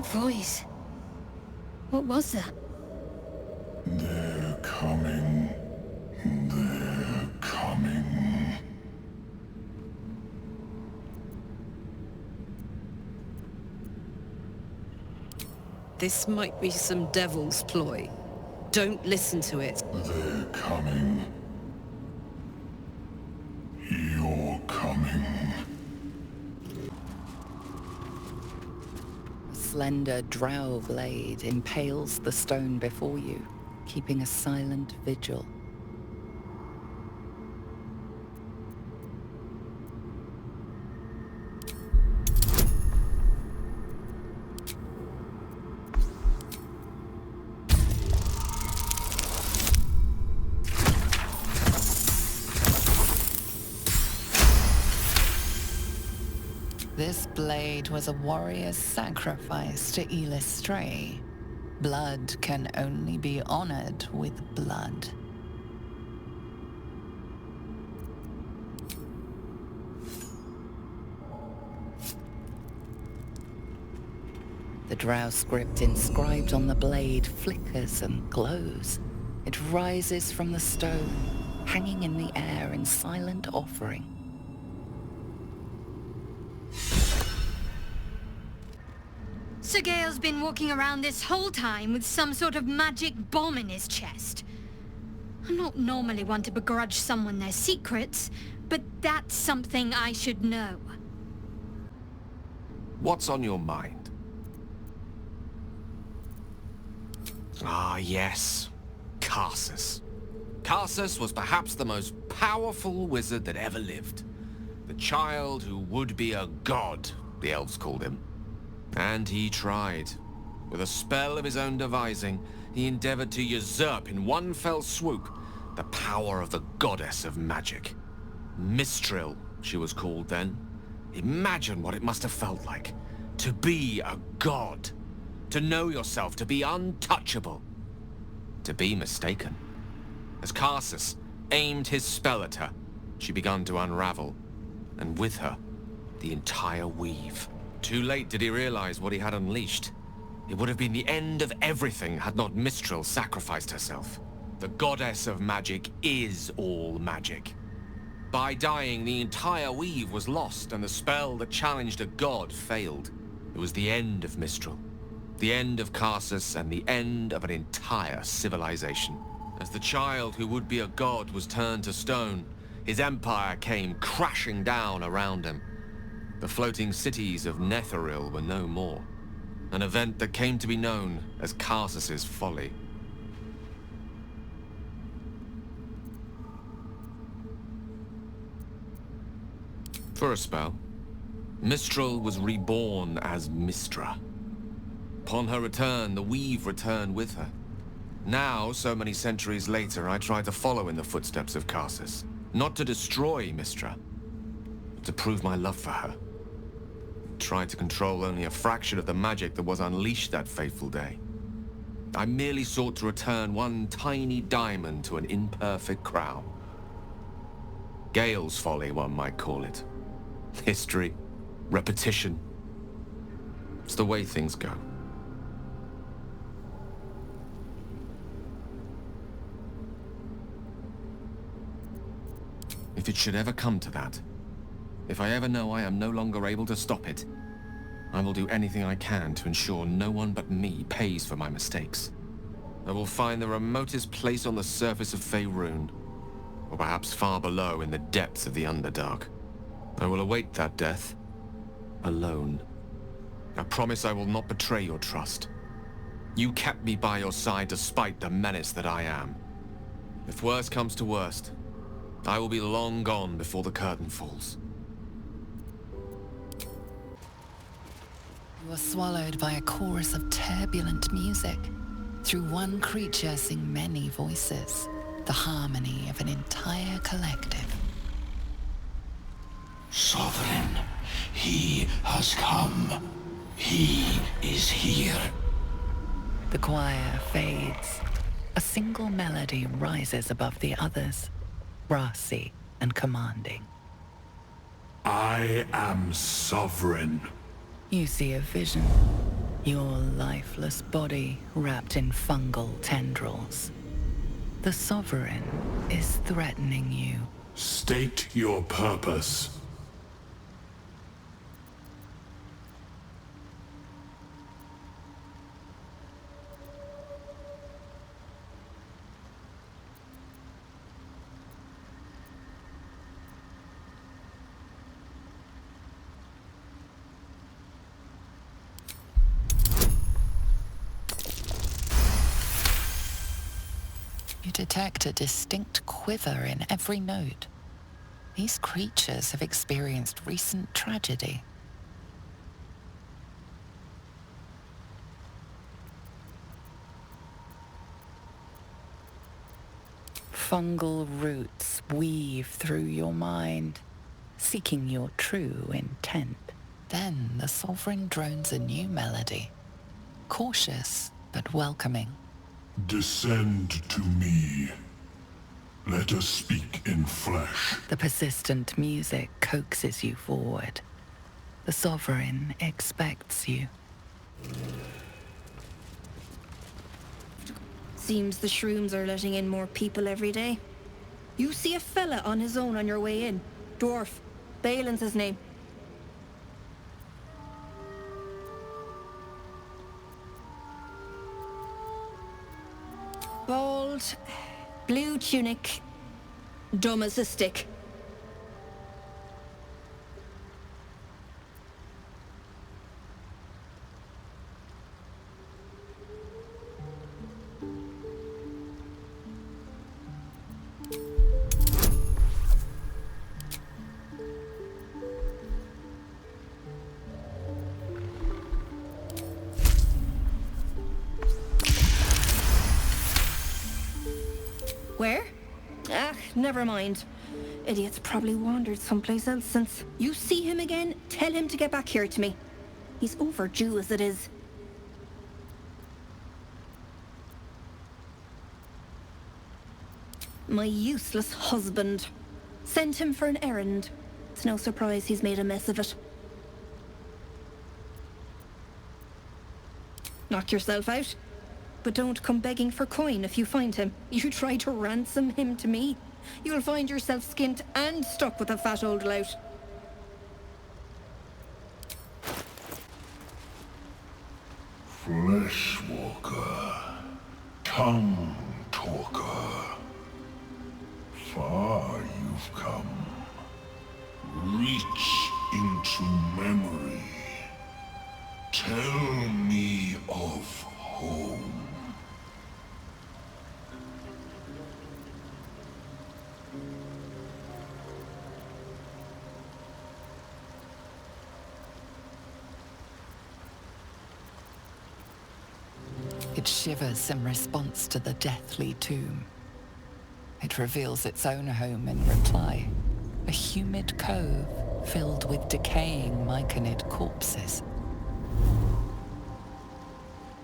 voice. What was that? They're coming. They're coming. This might be some devil's ploy. Don't listen to it. They're coming. You're coming. A slender drow blade impales the stone before you, keeping a silent vigil. This blade was a warrior's sacrifice to Illustray. Blood can only be honored with blood. The drow script inscribed on the blade flickers and glows. It rises from the stone, hanging in the air in silent offering. Sir Gale's been walking around this whole time with some sort of magic bomb in his chest. I'm not normally one to begrudge someone their secrets, but that's something I should know. What's on your mind? Ah, yes. Karsus. Karsus was perhaps the most powerful wizard that ever lived. The child who would be a god, the elves called him. And he tried. With a spell of his own devising, he endeavored to usurp in one fell swoop the power of the goddess of magic. Mistral, she was called then. Imagine what it must have felt like. To be a god. To know yourself, to be untouchable. To be mistaken. As Karsus aimed his spell at her, she began to unravel. And with her, the entire weave. Too late did he realize what he had unleashed. It would have been the end of everything had not Mistral sacrificed herself. The goddess of magic is all magic. By dying, the entire weave was lost, and the spell that challenged a god failed. It was the end of Mistral. The end of Karsus, and the end of an entire civilization. As the child who would be a god was turned to stone, his empire came crashing down around him. The floating cities of Netheril were no more. An event that came to be known as Karsus's folly. For a spell, Mistral was reborn as Mystra. Upon her return, the weave returned with her. Now, so many centuries later, I try to follow in the footsteps of Karsus. Not to destroy Mystra, but to prove my love for her. Tried to control only a fraction of the magic that was unleashed that fateful day. I merely sought to return one tiny diamond to an imperfect crown. Gale's folly, one might call it. History, repetition. It's the way things go. If it should ever come to that, if I ever know I am no longer able to stop it, I will do anything I can to ensure no one but me pays for my mistakes. I will find the remotest place on the surface of Faerun, or perhaps far below in the depths of the Underdark. I will await that death, alone. I promise I will not betray your trust. You kept me by your side despite the menace that I am. If worst comes to worst, I will be long gone before the curtain falls. You are swallowed by a chorus of turbulent music. Through one creature sing many voices, the harmony of an entire collective. Sovereign, he has come. He is here. The choir fades. A single melody rises above the others, brassy and commanding. I am sovereign. You see a vision. your lifeless body wrapped in fungal tendrils. The Sovereign is threatening you. State your purpose. You detect a distinct quiver in every note. These creatures have experienced recent tragedy. Fungal roots weave through your mind, seeking your true intent. Then the Sovereign drones a new melody, cautious but welcoming. Descend to me. Let us speak in flesh. The persistent music coaxes you forward. The Sovereign expects you. Seems the shrooms are letting in more people every day. You see a fella on his own on your way in. Dwarf. Balin's his name. Bald, blue tunic, dumb as a stick. Where? Ah, never mind. Idiot's probably wandered someplace else since. You see him again, tell him to get back here to me. He's overdue as it is. My useless husband. Sent him for an errand. It's no surprise he's made a mess of it. Knock yourself out. But don't come begging for coin if you find him. You try to ransom him to me, you'll find yourself skint and stuck with a fat old lout. Fleshwalker. Tongue talker. Far you've come. Reach into memory. Tell me of home. It shivers in response to the deathly tomb. It reveals its own home in reply. A humid cove filled with decaying myconid corpses.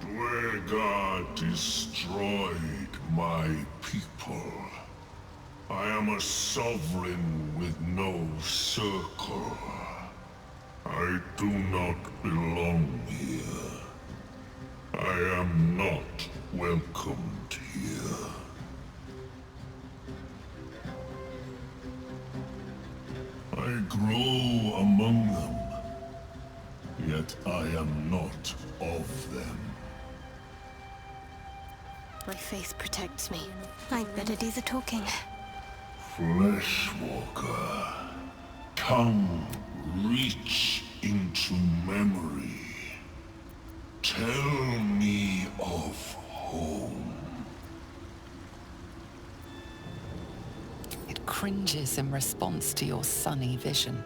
Dwargar destroyed my people. I am a sovereign with no circle. I do not belong here. I am not welcomed here. I grow among them, yet I am not of them. My faith protects me. I bet it is a talking. Fleshwalker. Tongue reach into memory. Tell me of home. It cringes in response to your sunny vision.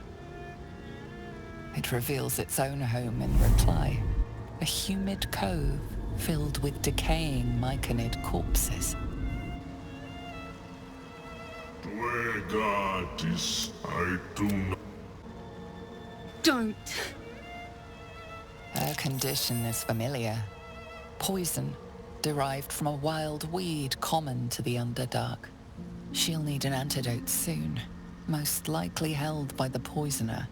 It reveals its own home in reply. A humid cove filled with decaying myconid corpses. Dwargar I do not. Don't. Her condition is familiar. Poison, derived from a wild weed common to the Underdark. She'll need an antidote soon, most likely held by the poisoner.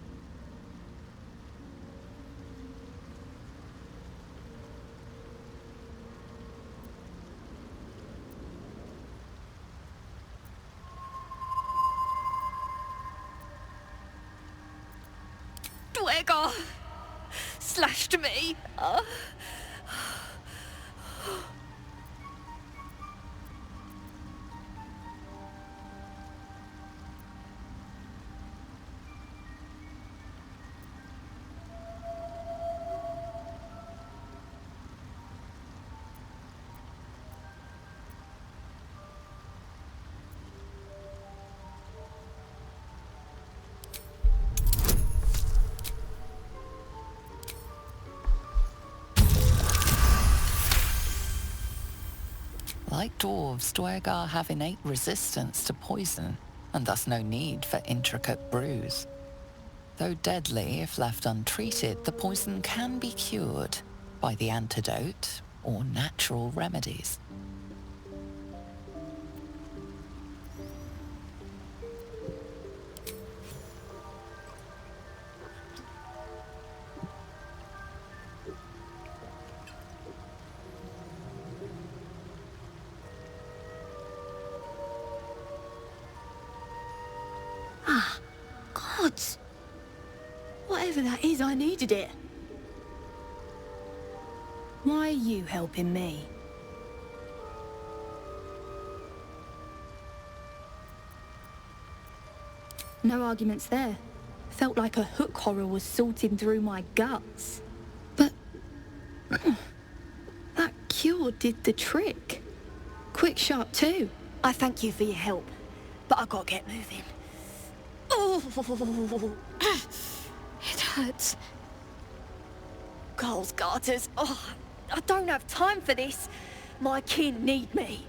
Dwegar slashed me. Like dwarves, Dwegar have innate resistance to poison, and thus no need for intricate brews. Though deadly if left untreated, the poison can be cured by the antidote or natural remedies. Gods! Whatever that is, I needed it. Why are you helping me? No arguments there. Felt like a hook horror was sorting through my guts. But that cure did the trick. Quick, sharp too. I thank you for your help, but I gotta get moving. Oh, It hurts. Carl's garters. Oh, I don't have time for this. My kin need me.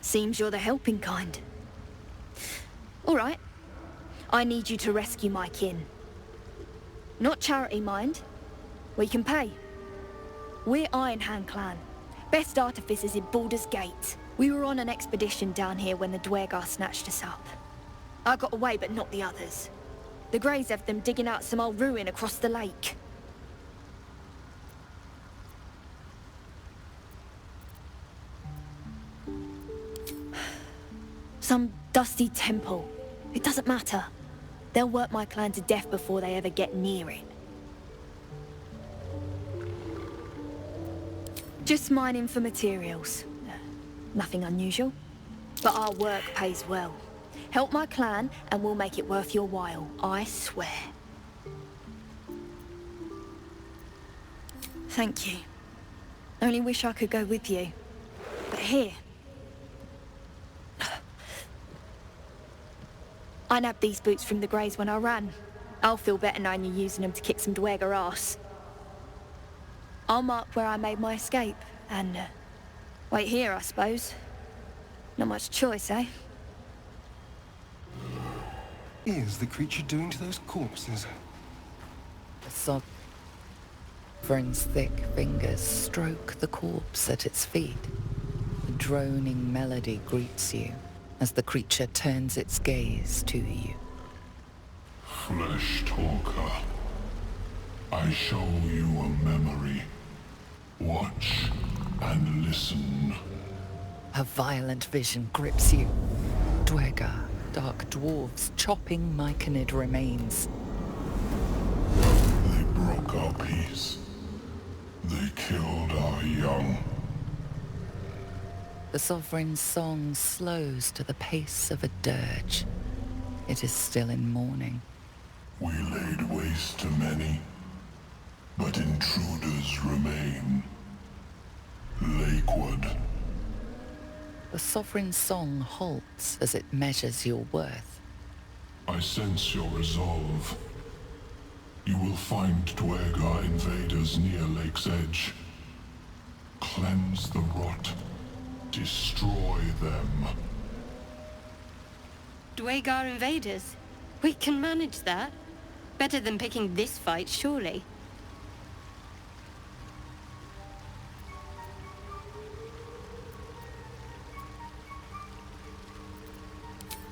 Seems you're the helping kind. All right. I need you to rescue my kin. Not charity, mind. We can pay. We're Iron Hand Clan. Best artificers in Baldur's Gate. We were on an expedition down here when the Dwegar snatched us up. I got away, but not the others. The Greys have them digging out some old ruin across the lake. Some dusty temple. It doesn't matter. They'll work my clan to death before they ever get near it. Just mining for materials. Nothing unusual. But our work pays well. Help my clan and we'll make it worth your while, I swear. Thank you. Only wish I could go with you. But here... I nabbed these boots from the Greys when I ran. I'll feel better knowing you're using them to kick some Dwegar ass. I'll mark where I made my escape, and wait here, I suppose. Not much choice, eh? Is the creature doing to those corpses? The sovereign's thick fingers stroke the corpse at its feet. A droning melody greets you as the creature turns its gaze to you. Flesh talker, I show you a memory. Watch and listen. A violent vision grips you. Dwegar, dark dwarves chopping Myconid remains. They broke our peace. They killed our young. The sovereign's song slows to the pace of a dirge. It is still in mourning. We laid waste to many, but intruders remain. Lakewood. The sovereign's song halts as it measures your worth. I sense your resolve. You will find Dwegar invaders near Lake's Edge. Cleanse the rot. Destroy them. Dwegar invaders. We can manage that. Better than picking this fight, surely.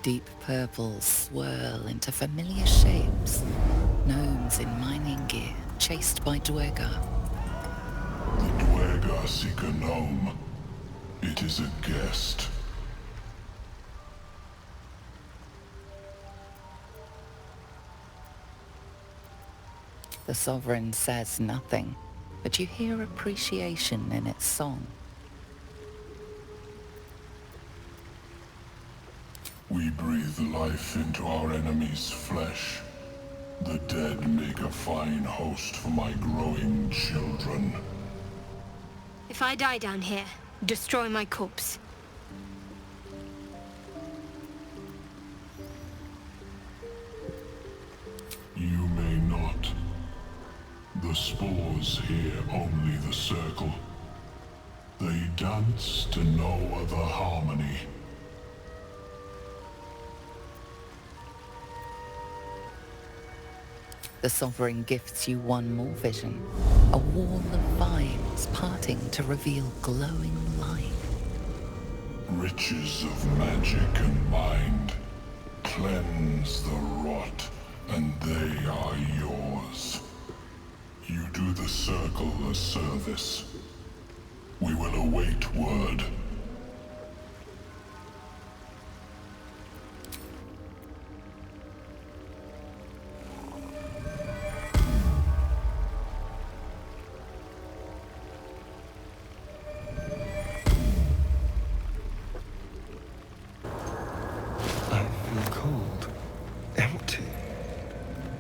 Deep purples swirl into familiar shapes. Gnomes in mining gear, chased by Dwegar. The Dwegar seek a gnome. It is a guest. The Sovereign says nothing, but you hear appreciation in its song. We breathe life into our enemy's flesh. The dead make a fine host for my growing children. If I die down here, destroy my corpse. You may not. The spores hear only the circle. They dance to no other harmony. The Sovereign gifts you one more vision. A wall of vines parting to reveal glowing light. Riches of magic and mind. Cleanse the rot, and they are yours. You do the circle a service. We will await word. I feel cold. Empty.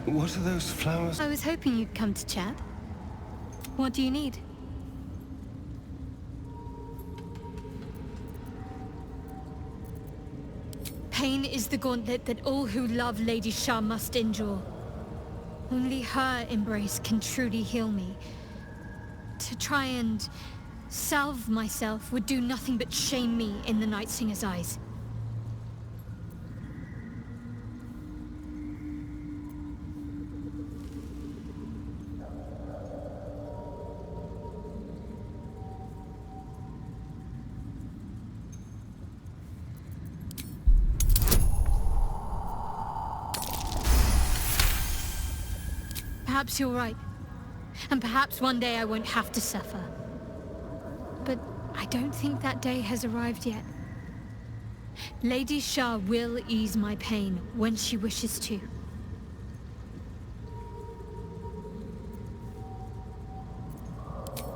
What are those flowers? I was hoping you'd come to chat. What do you need? Pain is the gauntlet that all who love Lady Shah must endure. Only her embrace can truly heal me. To try and salve myself would do nothing but shame me in the Night Singer's eyes. Perhaps you're right. And perhaps one day I won't have to suffer. But I don't think that day has arrived yet. Lady Shah will ease my pain when she wishes to.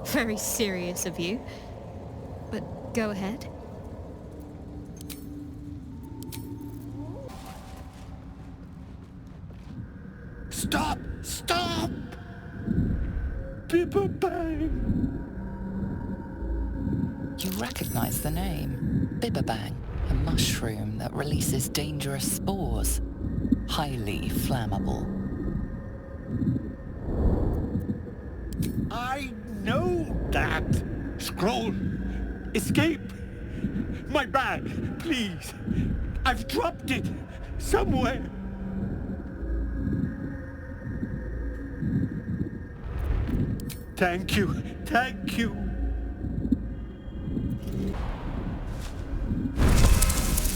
Very serious of you. But go ahead. Stop! Stop! Bibba Bang! You recognize the name. Bibberbang, a mushroom that releases dangerous spores. Highly flammable. I know that! Scroll! Escape! My bag, please! I've dropped it! Somewhere! Thank you! Thank you!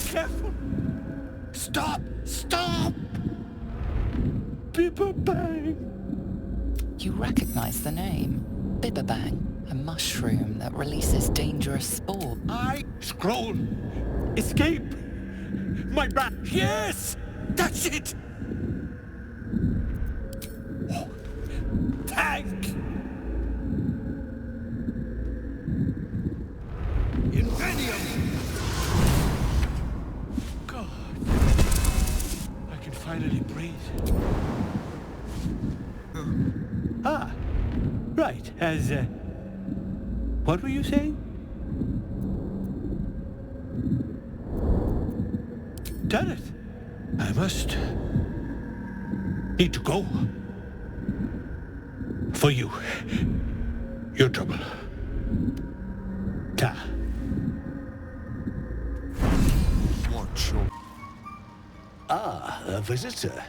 Careful! Stop! Stop! Bibba Bang! You recognize the name. Bibberbang, a mushroom that releases dangerous spores. I scroll! Escape! My back! Yes! That's it! Oh, thank! Invenium! God. I can finally breathe. Ah, right, as, what were you saying? Done it. I must need to go. For you. Your trouble. Ta. Watch your... Ah, a visitor.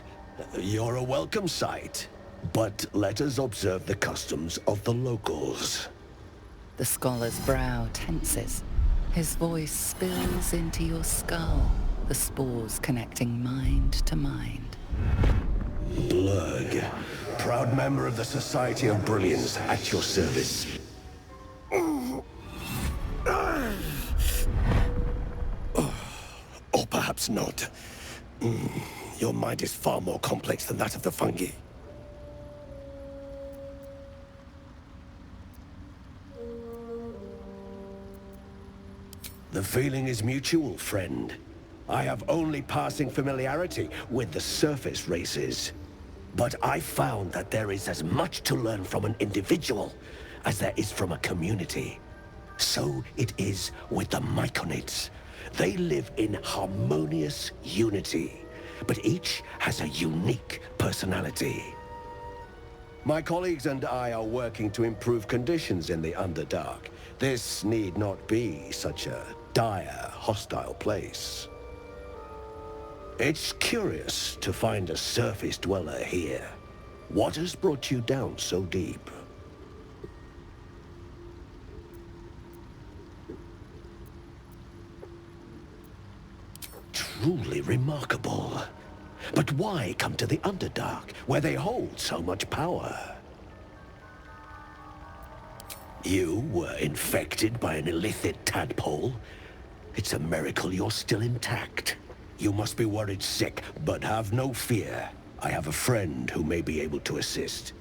You're a welcome sight. But let us observe the customs of the locals. The scholar's brow tenses. His voice spills into your skull, the spores connecting mind to mind. Blurg, proud member of the Society of Brilliance, at your service. Or perhaps not. Your mind is far more complex than that of the fungi. The feeling is mutual, friend. I have only passing familiarity with the surface races. But I found that there is as much to learn from an individual as there is from a community. So it is with the Myconids. They live in harmonious unity, but each has a unique personality. My colleagues and I are working to improve conditions in the Underdark. This need not be such a dire, hostile place. It's curious to find a surface dweller here. What has brought you down so deep? Truly remarkable. But why come to the Underdark, where they hold so much power? You were infected by an illithid tadpole? It's a miracle you're still intact. You must be worried sick, but have no fear. I have a friend who may be able to assist.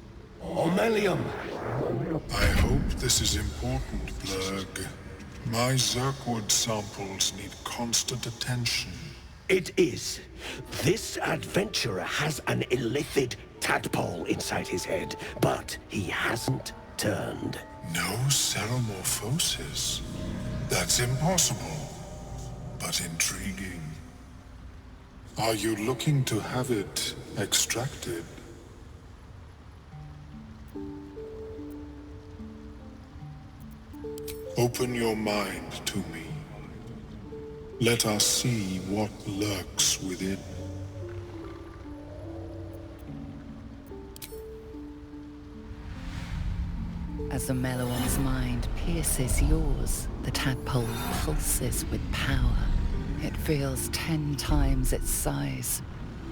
Omelium! I hope this is important, Blurg. My Zerkwood samples need constant attention. It is. This adventurer has an illithid tadpole inside his head, but he hasn't turned. No ceremorphosis. That's impossible, but intriguing. Are you looking to have it extracted? Open your mind to me. Let us see what lurks within. As the Meloan's mind pierces yours, the tadpole pulses with power. It feels 10 times its size.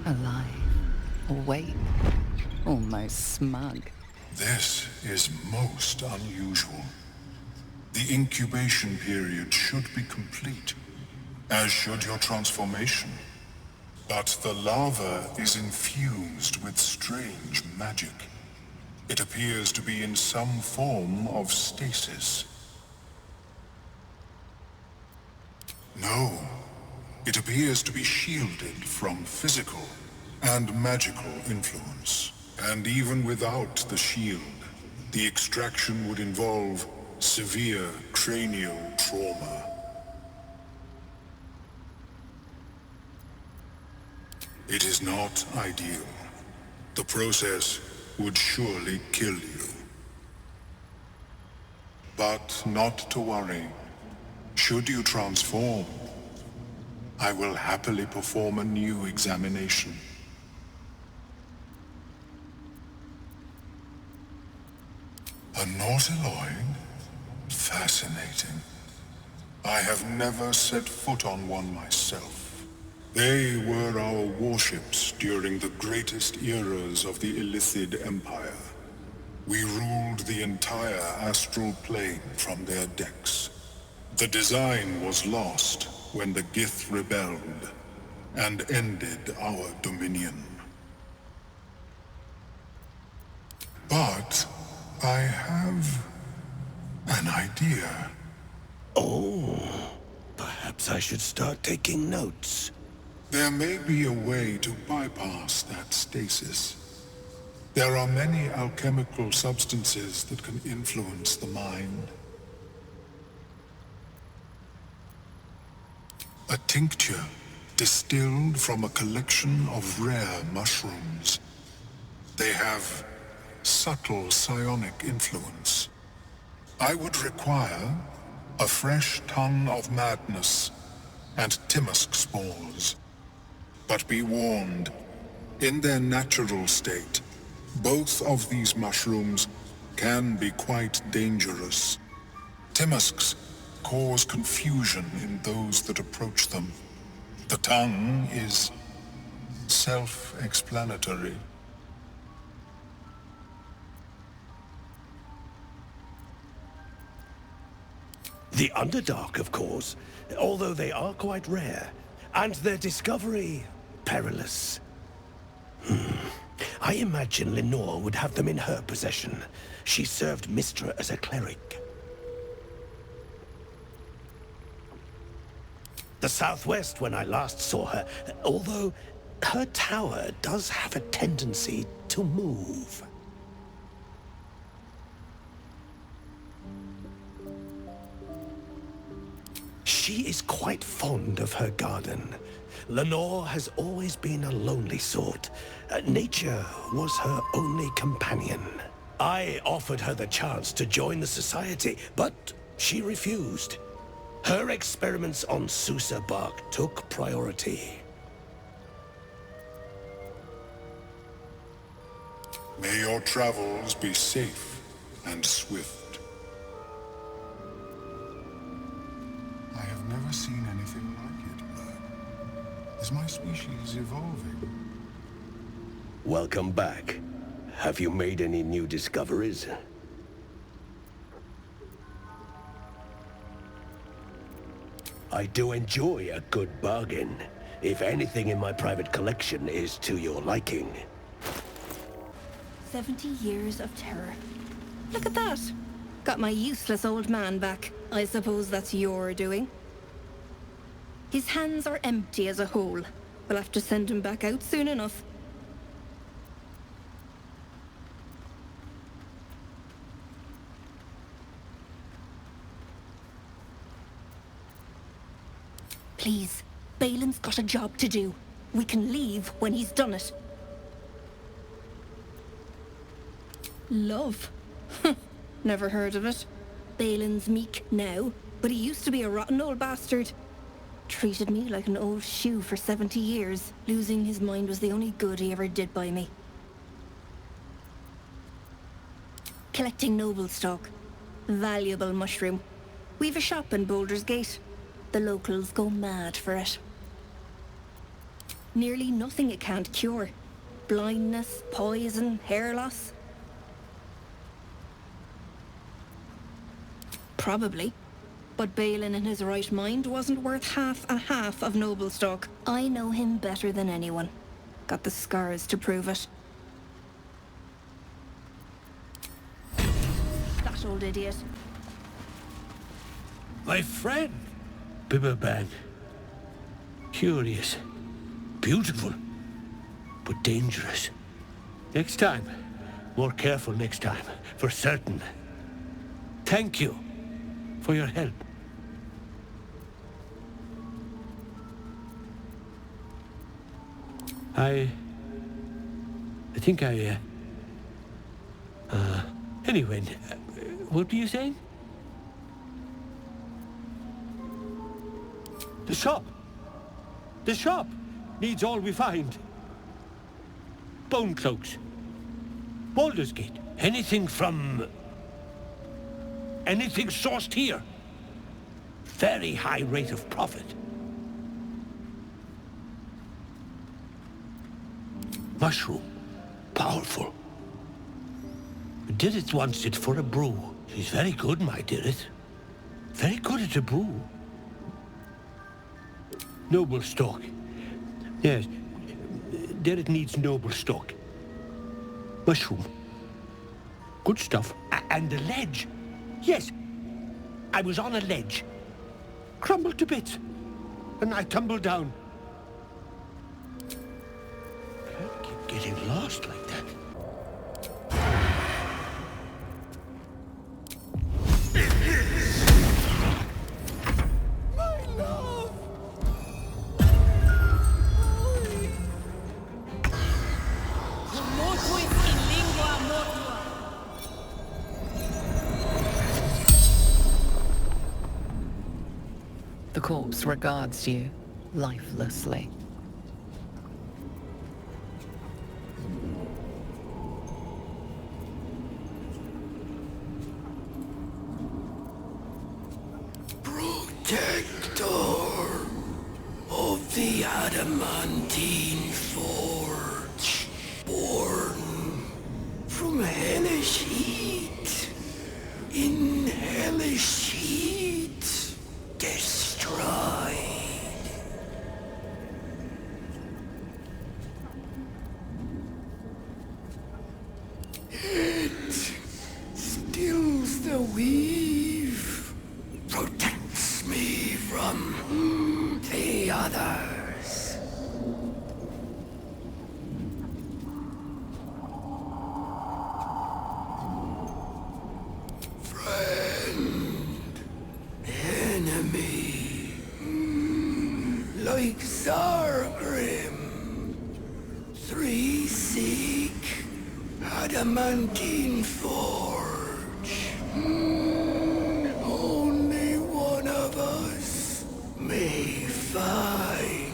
Alive, awake, almost smug. This is most unusual. The incubation period should be complete, as should your transformation. But the larva is infused with strange magic. It appears to be in some form of stasis. No, it appears to be shielded from physical and magical influence. And even without the shield, the extraction would involve severe cranial trauma. It is not ideal. The process would surely kill you. But not to worry. Should you transform, I will happily perform a new examination. A Nautiloid? Fascinating. I have never set foot on one myself. They were our warships during the greatest eras of the Illithid Empire. We ruled the entire astral plane from their decks. The design was lost when the Gith rebelled and ended our dominion. But I have an idea. Oh, perhaps I should start taking notes. There may be a way to bypass that stasis. There are many alchemical substances that can influence the mind. A tincture distilled from a collection of rare mushrooms. They have subtle psionic influence. I would require a fresh tongue of madness and Timosk spores. But be warned, in their natural state, both of these mushrooms can be quite dangerous. Timosks cause confusion in those that approach them. The tongue is self-explanatory. The Underdark, of course, although they are quite rare, and their discovery perilous. I imagine Lenore would have them in her possession. She served Mystra as a cleric. the southwest when I last saw her, although her tower does have a tendency to move. She is quite fond of her garden. Lenore has always been a lonely sort. Nature was her only companion. I offered her the chance to join the society, but she refused. Her experiments on Susa bark took priority. May your travels be safe and swift. I have never seen anything like it, Bert. Is my species evolving? Welcome back. Have you made any new discoveries? I do enjoy a good bargain, if anything in my private collection is to your liking. 70 years of terror. Look at that! Got my useless old man back. I suppose that's your doing. His hands are empty as a whole. We'll have to send him back out soon enough. Please, Balin's got a job to do. We can leave when he's done it. Love? Never heard of it. Balin's meek now, but he used to be a rotten old bastard. Treated me like an old shoe for 70 years. Losing his mind was the only good he ever did by me. Collecting noble stock. Valuable mushroom. We've a shop in Baldur's Gate. The locals go mad for it. Nearly nothing it can't cure. Blindness, poison, hair loss. Probably. But Balin in his right mind wasn't worth half a half of noble stock. I know him better than anyone. Got the scars to prove it. That old idiot. My friend, Bibberban. Curious, beautiful, but dangerous. Next time, more careful next time, for certain. Thank you for your help. I think anyway, what were you saying? The shop! The shop needs all we find. Bone cloaks. Baldur's Gate. Anything sourced here. Very high rate of profit. Mushroom. Powerful. Dirith wants it for a brew. She's very good, my Dirith. Very good at a brew. Noble stock. Yes. Dirith needs noble stock. Mushroom. Good stuff. And the ledge. Yes. I was on a ledge. Crumbled to bits. And I tumbled down. Can't keep getting lost like that. The corpse regards you lifelessly. Protector of the adamantine forge, born from hellish heat, in hellish heat, destroyed. It stills the weave, protects me from the others. Friend, enemy, like Zargrim. 3 seek adamantine forge. Only one of us may find.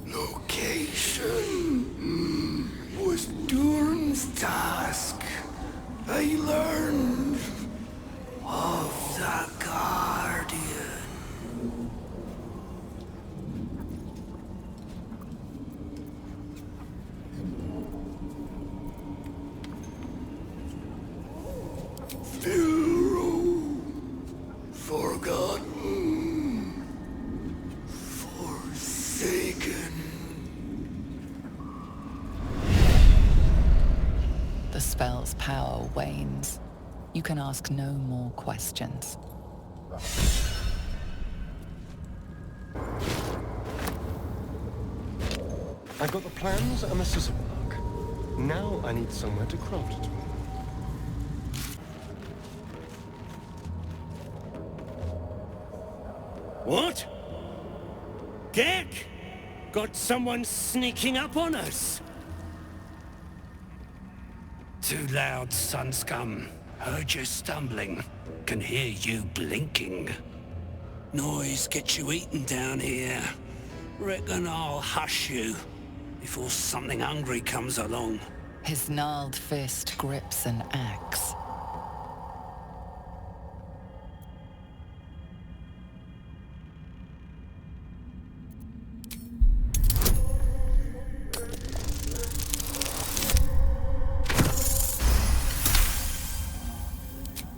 Location was Durn's task. I learned of the Guardian. Pharaoh, forgotten, forsaken. The spell's power wanes. You can ask no more questions. I've got the plans and the scissor work. Now I need somewhere to craft it. What? Gek? Got someone sneaking up on us? Too loud, Sunscum. Heard you stumbling. Can hear you blinking. Noise gets you eaten down here. Reckon I'll hush you before something hungry comes along. His gnarled fist grips an axe.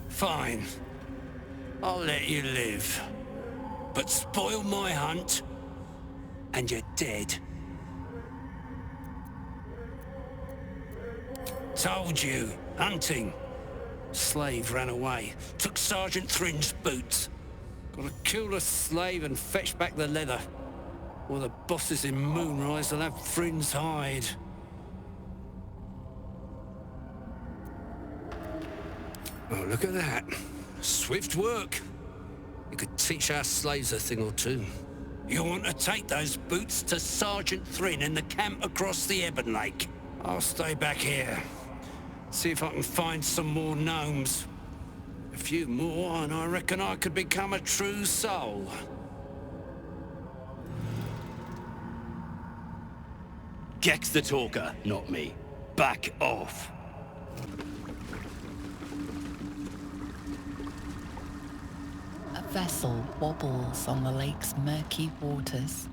Fine. I'll let you live. But spoil my hunt, and you're dead. Told you. Hunting. Slave ran away. Took Sergeant Thrin's boots. Gotta kill the slave and fetch back the leather. Or the bosses in Moonrise will have Thrin's hide. Oh, look at that. Swift work. You could teach our slaves a thing or two. You want to take those boots to Sergeant Thrin in the camp across the Ebon Lake? I'll stay back here. See if I can find some more gnomes. A few more, and I reckon I could become a true soul. Gek's the talker, not me. Back off. A vessel wobbles on the lake's murky waters.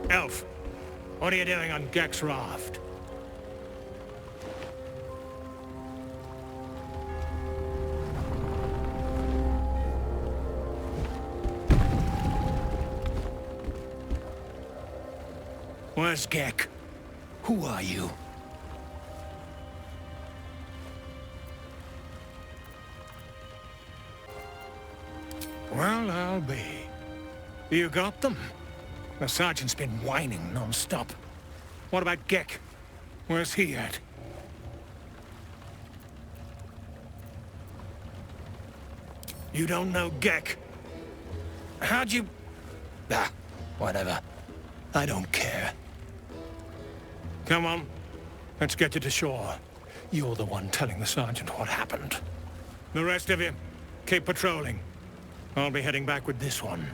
Elf, what are you doing on Gek's raft? Where's Gek? Who are you? Well, I'll be. You got them? The sergeant's been whining non-stop. What about Gek? Where's he at? You don't know Gek? How'd you... Ah, whatever. I don't care. Come on. Let's get you to shore. You're the one telling the sergeant what happened. The rest of you, keep patrolling. I'll be heading back with this one.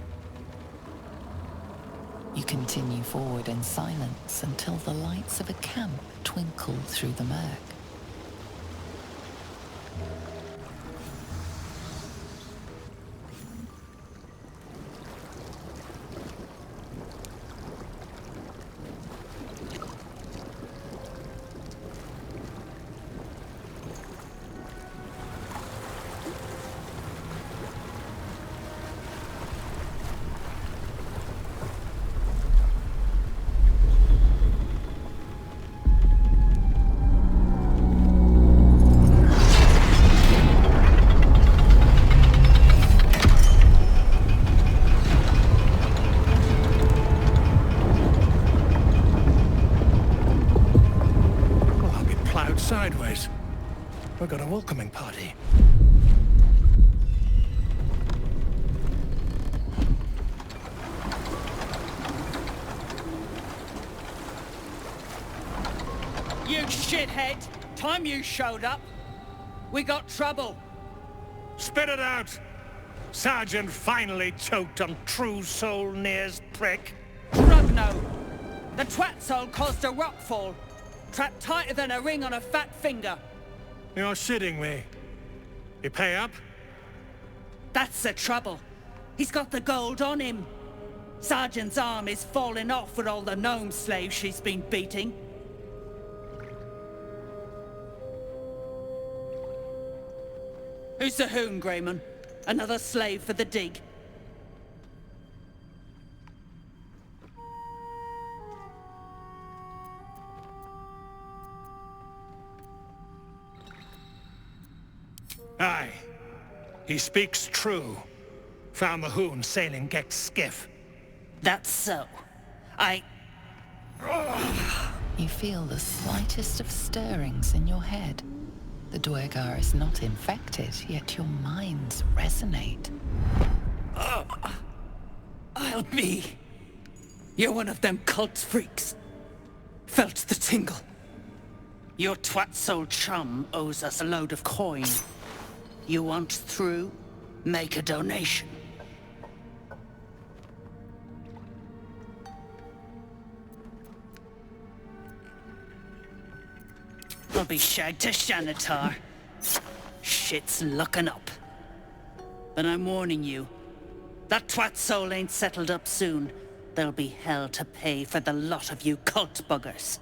You continue forward in silence until the lights of a camp twinkle through the murk. Sideways. We've got a welcoming party. You shithead! Time you showed up, we got trouble. Spit it out! Sergeant finally choked on True Soul Near's prick. Rugno! The twat soul caused a rockfall. Trapped tighter than a ring on a fat finger. You're shitting me. You pay up? That's the trouble. He's got the gold on him. Sergeant's arm is falling off with all the gnome slaves she's been beating. Who's the hoon, Grayman? Another slave for the dig? Aye. He speaks true. Found the hoon sailing Gex skiff. That's so. You feel the slightest of stirrings in your head. The Duergar is not infected, yet your minds resonate. I'll be. You're one of them cult freaks. Felt the tingle. Your twat-soul chum owes us a load of coin. You want through? Make a donation. I'll be shagged to Shanatar. Shit's looking up. But I'm warning you, that twat soul ain't settled up soon. There'll be hell to pay for the lot of you cult buggers.